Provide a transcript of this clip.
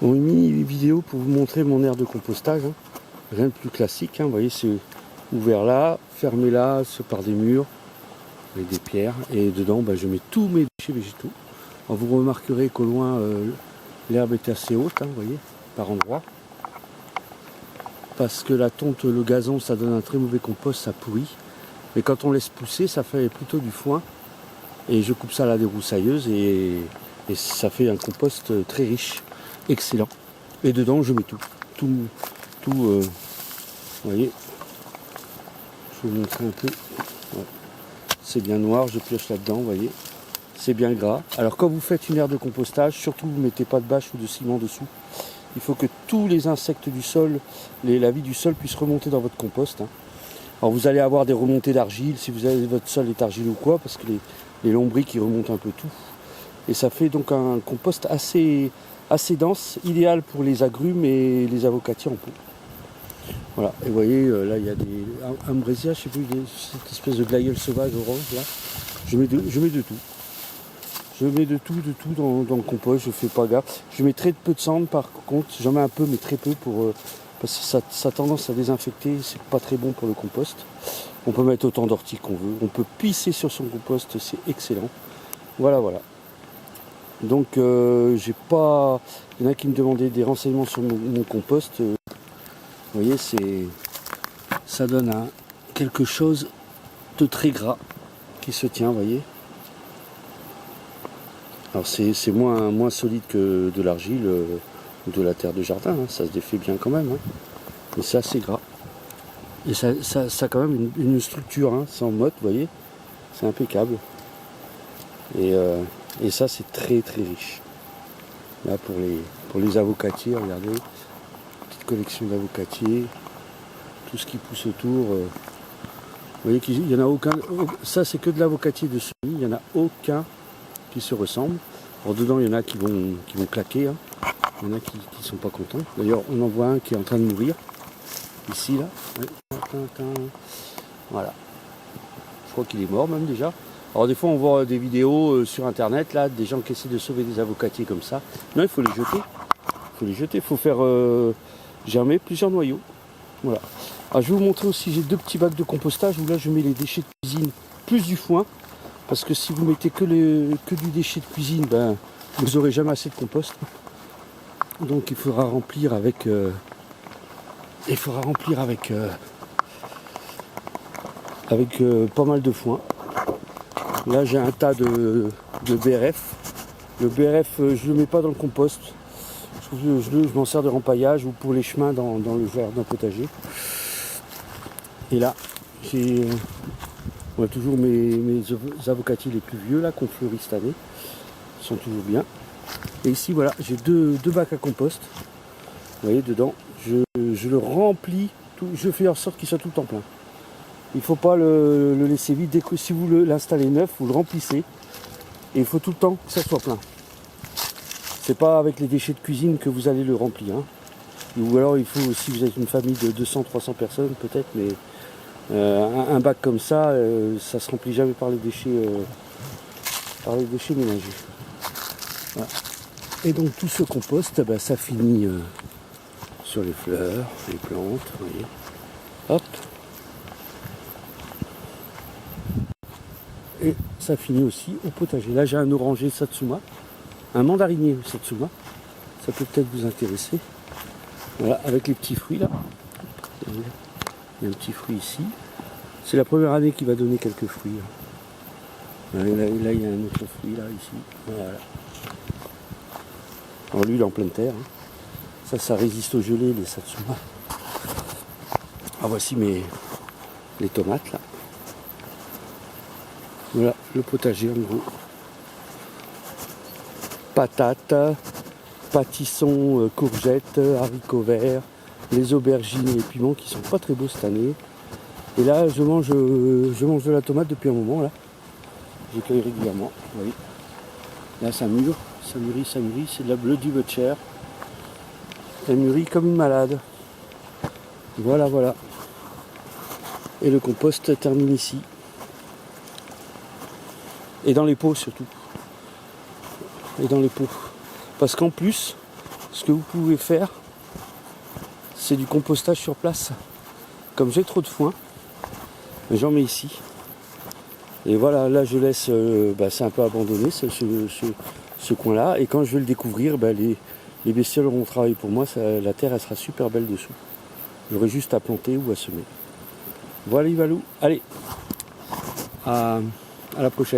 On a mis une vidéo pour vous montrer mon aire de compostage. Hein. Rien de plus classique. Hein. Vous voyez, c'est ouvert là, fermé là, par des murs, avec des pierres. Et dedans, je mets tous mes déchets végétaux. Alors, vous remarquerez qu'au loin, l'herbe est assez haute, hein, vous voyez, par endroits. Parce que la tonte, le gazon, ça donne un très mauvais compost, ça pourrit. Mais quand on laisse pousser, ça fait plutôt du foin. Et je coupe ça à la déroussailleuse et ça fait un compost très riche, excellent. Et dedans, je mets tout, vous voyez. Je vais vous montrer un peu. Ouais. C'est bien noir, je pioche là-dedans, vous voyez. C'est bien gras. Alors quand vous faites une aire de compostage, surtout vous ne mettez pas de bâche ou de ciment dessous. Il faut que tous les insectes du sol, la vie du sol puisse remonter dans votre compost. Hein. Alors vous allez avoir des remontées d'argile si votre sol est argileux ou quoi, parce que les lombrics ils remontent un peu tout. Et ça fait donc un compost assez dense, idéal pour les agrumes et les avocatiers en pot. Voilà, et vous voyez, là il y a des ambrésias, je sais plus, cette espèce de glaïeul sauvage orange là. Je mets de tout. Je mets de tout dans le compost, je fais pas gaffe. Je mets très peu de cendre par contre, j'en mets un peu mais très peu parce que ça a tendance à désinfecter, c'est pas très bon pour le compost. On peut mettre autant d'ortie qu'on veut, on peut pisser sur son compost, c'est excellent. Voilà. Donc j'ai pas. Il y en a qui me demandaient des renseignements sur mon compost. Vous voyez, ça donne quelque chose de très gras qui se tient, vous voyez. Alors c'est moins solide que de l'argile ou de la terre de jardin, hein. Ça se défait bien quand même, hein. Mais c'est assez gras. Et ça a quand même une structure, hein. C'est en motte, vous voyez, c'est impeccable. Et ça c'est très très riche. Là pour les avocatiers, regardez, petite collection d'avocatiers, tout ce qui pousse autour. Vous voyez qu'il n'y en a aucun, ça c'est que de l'avocatier de semis, il n'y en a aucun qui se ressemblent. Alors dedans il y en a qui vont claquer, hein. Il y en a qui ne sont pas contents. D'ailleurs on en voit un qui est en train de mourir. Ici là. Voilà. Je crois qu'il est mort même déjà. Alors des fois on voit des vidéos sur internet là, des gens qui essaient de sauver des avocatiers comme ça. Non, il faut les jeter. Il faut faire germer plusieurs noyaux. Voilà. Alors je vais vous montrer aussi, j'ai 2 petits bacs de compostage où là je mets les déchets de cuisine plus du foin. Parce que si vous mettez que du déchet de cuisine, vous n'aurez jamais assez de compost. Donc il faudra remplir avec pas mal de foin. Là j'ai un tas de BRF. Le BRF je ne le mets pas dans le compost. Je m'en sers de rempaillage ou pour les chemins dans le jardin potager. Et là j'ai toujours mes avocatiers les plus vieux là qu'on fleurit cette année. Ils sont toujours bien. Et ici voilà, j'ai deux bacs à compost. Vous voyez dedans, je le remplis, je fais en sorte qu'il soit tout le temps plein. Il ne faut pas le laisser vide. Si vous l'installez neuf, vous le remplissez. Et il faut tout le temps que ça soit plein. C'est pas avec les déchets de cuisine que vous allez le remplir. Hein. Ou alors il faut, si vous êtes une famille de 200-300 personnes peut-être, mais un bac comme ça, ça se remplit jamais par les déchets ménagers. Voilà. Et donc tout ce compost, ça finit sur les fleurs, les plantes, vous voyez. Hop. Et ça finit aussi au potager. Là j'ai un oranger Satsuma, un mandarinier Satsuma. Ça peut peut-être vous intéresser. Voilà, avec les petits fruits là. Il y a un petit fruit ici. C'est la première année qu'il va donner quelques fruits. Là, il y a un autre fruit là, ici. Voilà. Alors lui il est en pleine terre. Hein. Ça résiste au gelé, les Satsuma. Ah voici les tomates là. Voilà le potager en gros. Patates, pâtissons, courgettes, haricots verts, les aubergines et les piments qui sont pas très beaux cette année. Et là je mange de la tomate depuis un moment là. Je cueille régulièrement, vous voyez. Là ça mûrit, c'est de la Bloody Butcher. Elle mûrit comme une malade. Voilà. Et le compost termine ici. Et dans les pots surtout. Parce qu'en plus, Ce que vous pouvez faire, c'est du compostage sur place. Comme j'ai trop de foin, j'en mets ici. Et voilà, là je laisse, c'est un peu abandonné ce coin-là. Et quand je vais le découvrir, les bestioles auront travaillé pour moi. La terre, elle sera super belle dessous. J'aurai juste à planter ou à semer. Voilà, Ivalou. Allez, à la prochaine.